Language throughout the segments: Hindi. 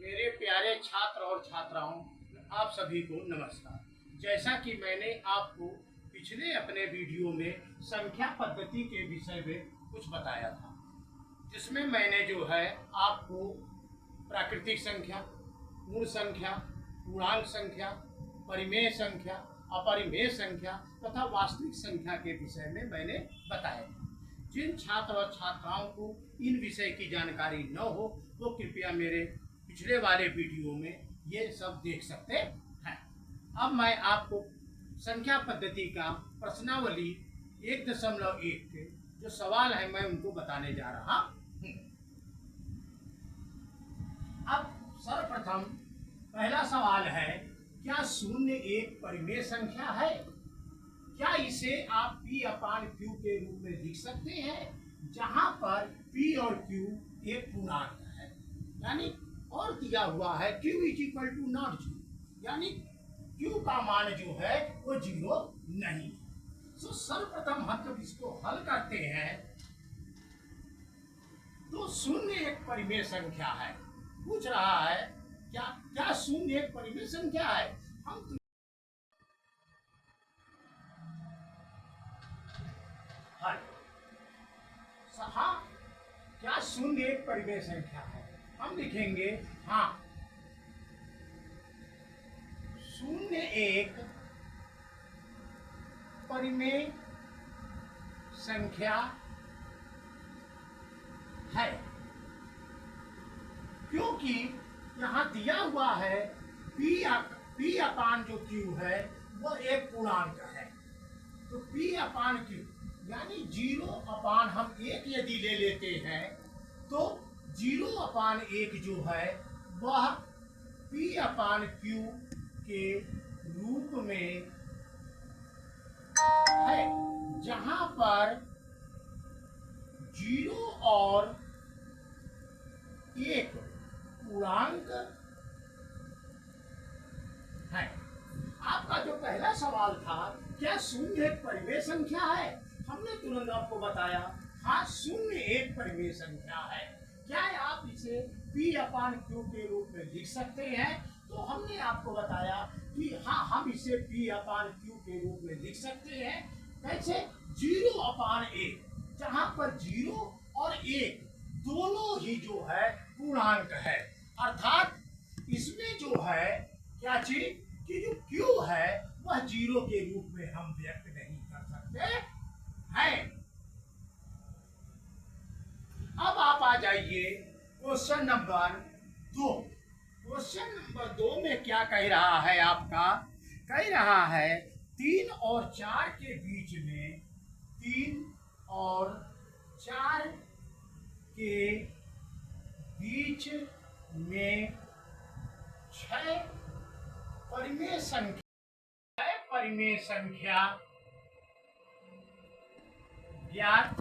मेरे प्यारे छात्र और छात्राओं, आप सभी को नमस्कार। जैसा कि मैंने आपको पिछले अपने वीडियो में संख्या पद्धति के विषय में कुछ बताया था, जिसमें मैंने जो है आपको प्राकृतिक संख्या, पूर्ण संख्या, पूर्णांक संख्या, परिमेय संख्या, अपरिमेय संख्या तथा वास्तविक संख्या के विषय में मैंने बताया था। जिन छात्र और छात्राओं को इन विषय की जानकारी न हो वो कृपया मेरे पिछले वाले वीडियो में ये सब देख सकते हैं। अब मैं आपको संख्या पद्धति का प्रश्नावली 1.1 के जो सवाल है मैं उनको बताने जा रहा हूँ। अब सर्वप्रथम पहला सवाल है, क्या शून्य एक परिमेय संख्या है? क्या इसे आप P/Q के रूप में लिख सकते हैं, जहां पर P और Q एक पूर्णांक है, यानी और दिया हुआ है Q = नॉट 0, यानी Q का मान जो है वो 0 नहीं। तो सर्वप्रथम हम जब इसको हल करते हैं तो शून्य एक परिमेय संख्या है। पूछ रहा है क्या शून्य एक परिमेय संख्या है? हम हाँ, क्या शून्य एक परिमेय संख्या है? हम लिखेंगे हाँ, शून्य एक परिमेय संख्या है, क्योंकि यहाँ दिया हुआ है P/Q जो Q है वो एक पूर्णांक है। तो P/Q यानी 0/, हम एक यदि ले लेते हैं तो 0/1 जो है वह P/Q के रूप में है, जहां पर 0 और 1 पूर्णांक है। आपका जो पहला सवाल था, क्या शून्य एक परिमेय संख्या है? हमने तुरंत आपको बताया हाँ, शून्य एक परिमेय संख्या है। क्या आप इसे P/Q के रूप में लिख सकते हैं? तो हमने आपको बताया कि हाँ, हम इसे P/Q के रूप में लिख सकते हैं। कैसे? 0/1, जहां पर 0 और 1 दोनों ही जो है पूर्णांक है, अर्थात इसमें जो है क्या चीज कि जो Q है वह 0 के रूप में हम व्यक्त नहीं कर सकते हैं। अब आप आ जाइए क्वेश्चन नंबर 2। क्वेश्चन नंबर 2 में क्या कह रहा है? आपका कह रहा है 3 और 4 के बीच में 3 और 4 के बीच में 6 परिमेय संख्या ज्ञात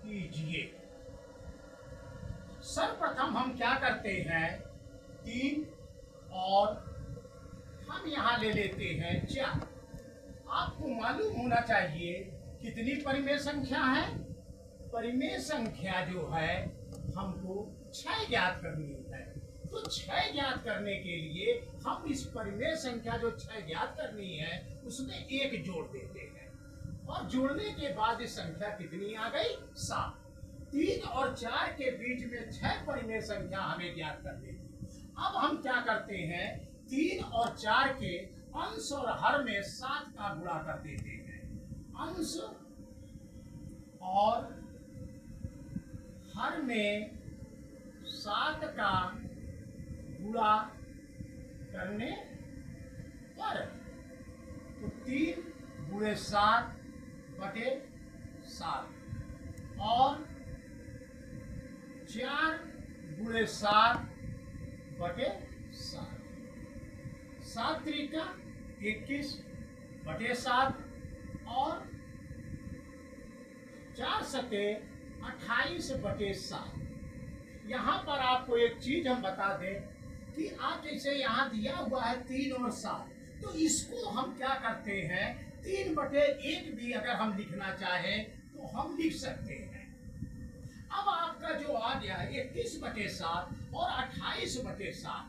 कीजिए। सर्वप्रथम हम क्या करते हैं, 3 और हम यहाँ ले लेते हैं 4। आपको मालूम होना चाहिए कितनी परिमेय संख्या है? परिमेय संख्या जो है हमको 6 ज्ञात करनी है। तो 6 ज्ञात करने के लिए हम इस परिमेय संख्या जो 6 ज्ञात करनी है उसमें 1 जोड़ देते हैं, और जोड़ने के बाद इस संख्या कितनी आ गई? 7। 3 और 4 के बीच में 6 परिमेय संख्या हमें ज्ञात करनी थी। अब हम क्या करते हैं, 3 और 4 के अंश और हर में 7 का गुणा कर देते हैं। अंश और हर में 7 का गुणा करने पर तो 3 × 7 / 7 और 4 × 7 / 7, 7 × 21 / 7 और 4 × 28 / 7। यहाँ पर आपको एक चीज हम बता दें कि आप जैसे यहाँ दिया हुआ है 3 और 7, तो इसको हम क्या करते हैं, 3/1 भी अगर हम लिखना चाहें तो हम लिख सकते हैं। अब आपका जो आ गया है 21/7 और 28/7।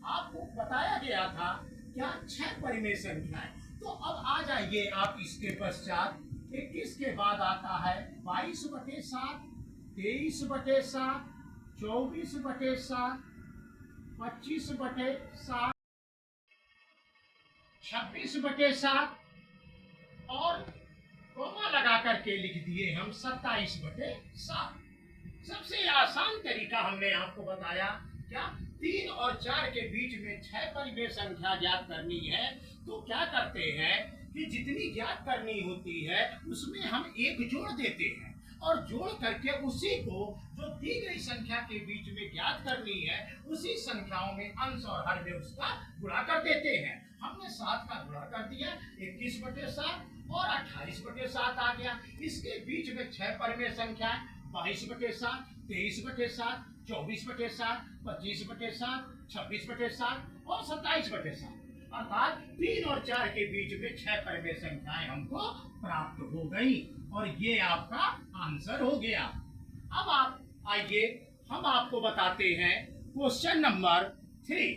आपको बताया गया था क्या 6 परिमेय संख्याएं। तो अब आ जाइए आप इसके पश्चात 21 के बाद आता है 22/7, 23/7, 24/7, 25/7, 26/7 और कोमा लगा करके लिख दिए हम 27/7। सबसे आसान तरीका हमने आपको बताया क्या 3 और 4 के बीच में 6 परिमेय संख्या ज्ञात करनी है। तो क्या करते हैं कि जितनी ज्ञात करनी होती है उसमें हम एक जोड़ देते हैं और जोड़ करके उसी को जो दी गई संख्या के बीच में ज्ञात करनी है उसी संख्याओं में अंश और हर में उसका गुणा कर देते हैं। हमने 7 का गुणा कर दिया 21/7 और 28/7 आ गया। इसके बीच में 6 परिमेय संख्याएं 22/7, 23/7, 24/7, 25/7, 26/7 और 27/7 अर्थात 3 और 4 के बीच में 6 परिमेय संख्याएं हमको प्राप्त हो गई और ये आपका आंसर हो गया। अब आप आइए हम आपको बताते हैं क्वेश्चन नंबर 3।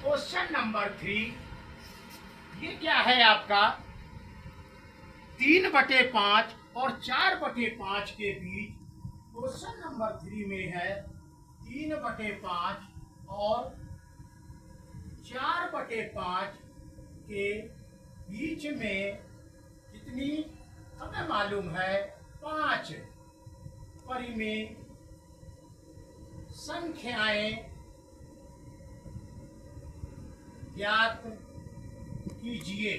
क्वेश्चन नंबर 3 ये क्या है आपका 3/5 और 4/5 के बीच। क्वेश्चन नंबर 3 में है 3/5 और 4/5 के बीच में कितनी हमें मालूम है 5 परिमेय संख्याएं ज्ञात कीजिए।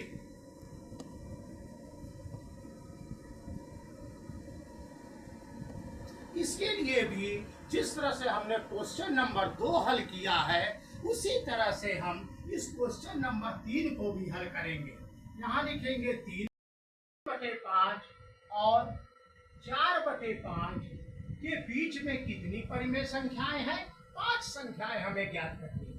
इसके लिए भी जिस तरह से हमने क्वेश्चन नंबर 2 हल किया है उसी तरह से हम इस क्वेश्चन नंबर 3 को भी हल करेंगे। यहाँ लिखेंगे 3/5 और 4/5 के बीच में कितनी परिमेय संख्याएं हैं 5 संख्याएं हमें ज्ञात करनी है।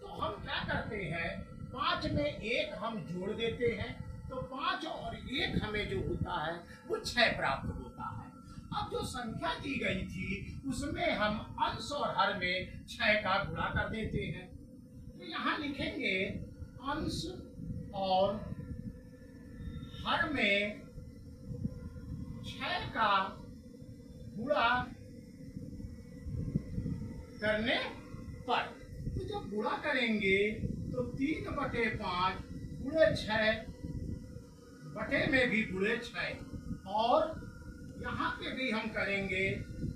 तो हम क्या करते हैं 5 में 1 हम जोड़ देते हैं तो 5 और 1 हमें जो होता है वो 6 प्राप्त होता है। अब जो संख्या दी गई थी उसमें हम अंश और हर में 6 का गुणा कर देते हैं। तो यहाँ लिखेंगे अंश और हर में 6 का गुणा करने पर तो जब गुणा करेंगे तो 3/5 गुणे 6 बटे में भी गुणे 6 और यहाँ पे भी हम करेंगे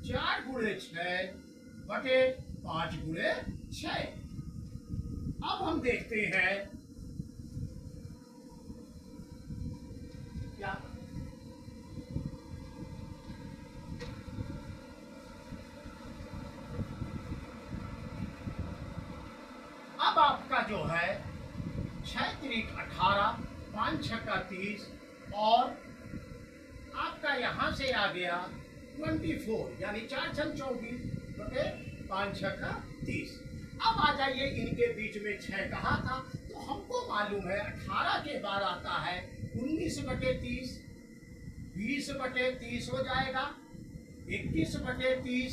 4 गुणे 6 बटे 5 गुणे 6। अब हम देखते हैं क्या अब आपका जो है 6 त्रिक 18, 5 छक्का 30 और आपका यहाँ से आ गया 24 यानी 4 छक 24 बटे 5 छक्का 30। अब आ जाइए इनके बीच में 6 कहा था तो हमको मालूम है 18 के बाद आता है 19/30, 20/30 हो जाएगा, 21/30,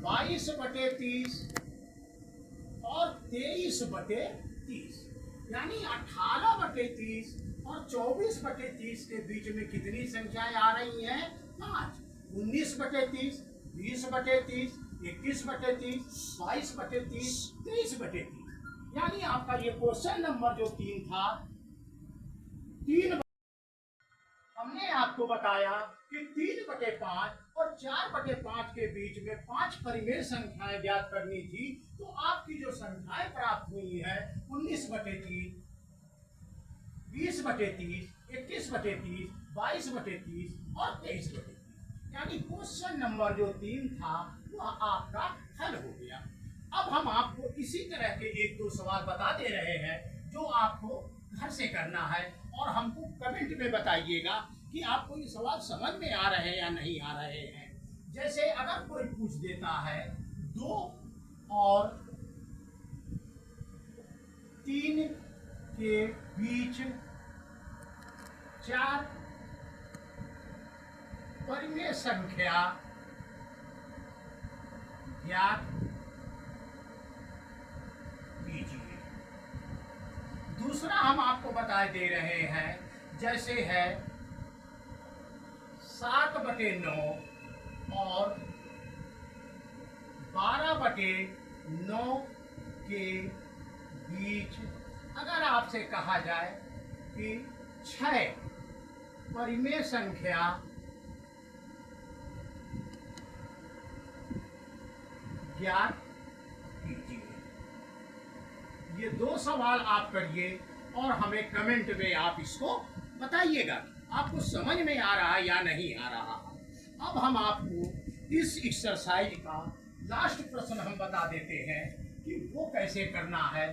22/30 और 23/30 यानी 18/30 और 24/30 के बीच में कितनी संख्याएं आ रही हैं 5। 19/30, 20/30, 21/30, 22/30, 23/30 यानी आपका ये क्वेश्चन नंबर जो 3 था 3 हमने आपको बताया कि 3/5 और 4/5 के बीच में 5 परिमेय संख्याएं ज्ञात करनी थी। तो आपकी जो संख्याएं प्राप्त हुई है 19/3, 20/30, 21/30, 22/30 और 23/30 यानी क्वेश्चन नंबर जो 3 था वह आपका हल हो गया। अब हम आपको इसी तरह के 1-2 सवाल बताते रहे हैं जो आपको घर से करना है और हमको कमेंट में बताइएगा कि आपको ये सवाल समझ में आ रहे हैं या नहीं आ रहे हैं। जैसे अगर कोई पूछ देता है 2 और 3 के बीच 4 परिमेय संख्या ज्ञात कीजिए। दूसरा हम आपको बता दे रहे हैं, जैसे है 7/9 और 12/9 के बीच अगर आपसे कहा जाए कि 6 परिमेय संख्या ज्ञात कीजिए। ये 2 सवाल आप करिए और हमें कमेंट में आप इसको बताइएगा आपको समझ में आ रहा है या नहीं आ रहा है। अब हम आपको इस एक्सरसाइज का लास्ट प्रश्न हम बता देते हैं कि वो कैसे करना है।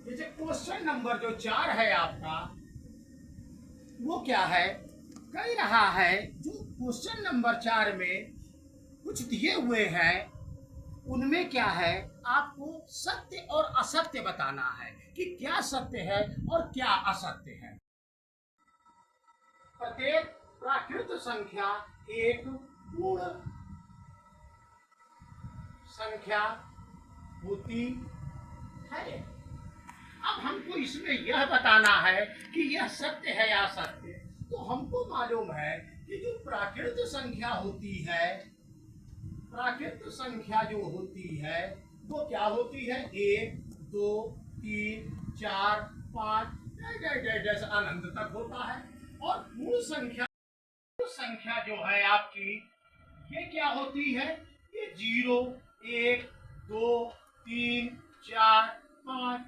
जैसे क्वेश्चन नंबर जो 4 है आपका, वो क्या है, कह रहा है जो क्वेश्चन नंबर 4 में कुछ दिए हुए हैं उनमें क्या है, आपको सत्य और असत्य बताना है कि क्या सत्य है और क्या असत्य है। प्रत्येक प्राकृत संख्या एक पूर्ण संख्या होती है। अब हमको इसमें यह बताना है कि यह सत्य है या असत्य। तो हमको मालूम है कि जो प्राकृत संख्या होती है, प्राकृत संख्या जो होती है वो क्या होती है, 1 2 3 4 5 जैसे अनंत तक होता है। और पूर्ण संख्या जो है आपकी, ये क्या होती है, ये 0 1 2 3 4 5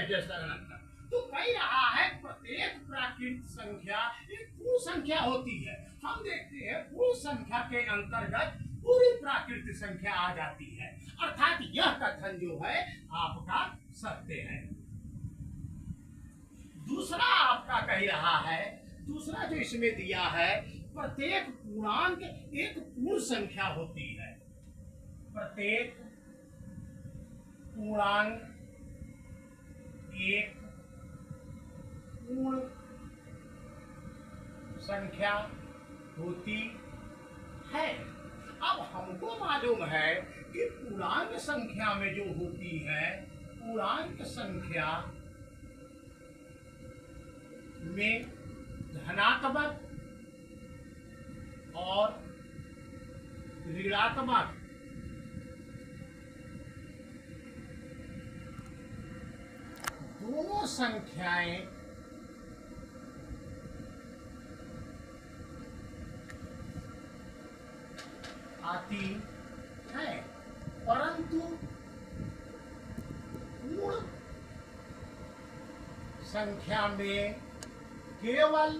जैसे अनंत तक। तो कह रहा है प्रत्येक प्राकृत संख्या एक पूर्ण संख्या होती है। हम देखते हैं पूर्ण संख्या के अंतर्गत पूरी प्राकृत संख्या आ जाती है, अर्थात यह कथन जो है आपका सत्य है। दूसरा आपका कह रहा है, दूसरा जो इसमें दिया है, प्रत्येक पूर्णांक एक पूर्ण संख्या होती है। प्रत्येक पूर्णांक एक पूर्ण संख्या होती है। अब हमको मालूम है कि पूर्णांक संख्या में जो होती है, पूर्णांक संख्या में धनात्मक और ऋणात्मक दोनों संख्याएं आती है, परंतु पूर्ण संख्या में केवल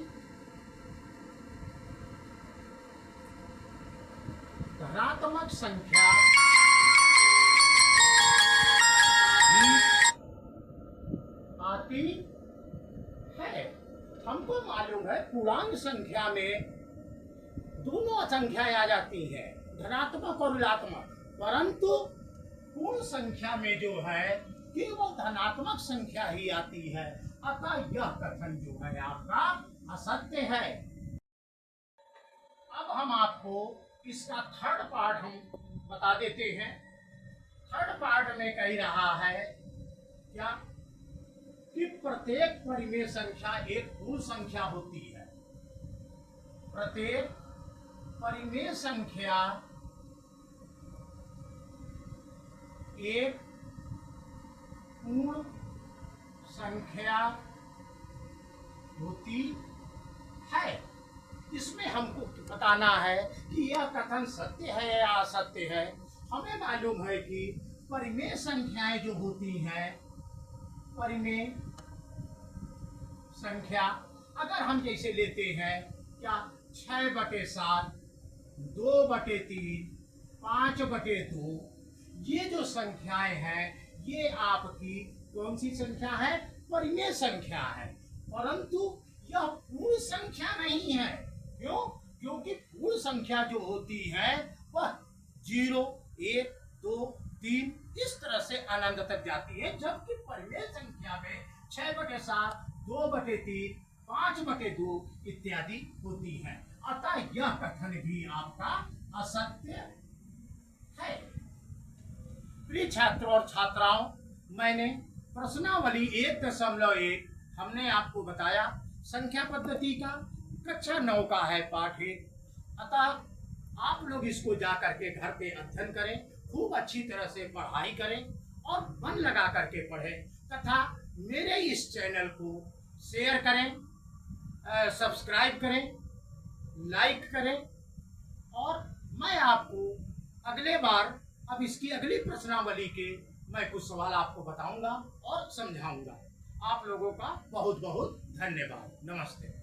धनात्मक संख्या ही आती है। हमको मालूम है पूर्णांक संख्या में दोनों संख्याएं आ जाती हैं, धनात्मक और ऋणात्मक, परंतु पूर्ण संख्या में जो है केवल धनात्मक संख्या ही आती है। अतः यह कथन जो है आपका असत्य है। अब हम आपको इसका थर्ड पार्ट हम बता देते हैं। थर्ड पार्ट में कह रहा है क्या, कि प्रत्येक परिमेय संख्या एक पूर्ण संख्या होती है। प्रत्येक परिमेय संख्या एक पूर्ण संख्या होती है। इसमें हमको बताना है कि यह कथन सत्य है या असत्य है। हमें मालूम है कि परिमेय संख्याएं जो होती हैं, परिमेय संख्या अगर हम जैसे लेते हैं क्या, 6/7 2/3 5/2, ये जो संख्याएं हैं ये आपकी कौन सी संख्या है, परिमेय संख्या है। परंतु यह पूर्ण संख्या नहीं है। क्यों? क्योंकि पूर्ण संख्या जो होती है वह 0 1 2 3 इस तरह से अनंत तक जाती है, जबकि परिमेय संख्या में 6/7, 2/3, 5/2 इत्यादि होती है। अतः यह कथन भी आपका असत्य है। प्रिय छात्रों और छात्राओं, मैंने प्रश्नावली 1.1 हमने आपको बताया संख्या पद्धति का, कक्षा 9 का है पाठ 1। अतः आप लोग इसको जा करके घर पे अध्ययन करें, खूब अच्छी तरह से पढ़ाई करें और मन लगा करके पढ़ें, तथा मेरे इस चैनल को शेयर करें, सब्सक्राइब करें, लाइक करें। और मैं आपको अगले बार अब इसकी अगली प्रश्नावली के मैं कुछ सवाल आपको बताऊंगा और समझाऊंगा। आप लोगों का बहुत बहुत धन्यवाद। नमस्ते।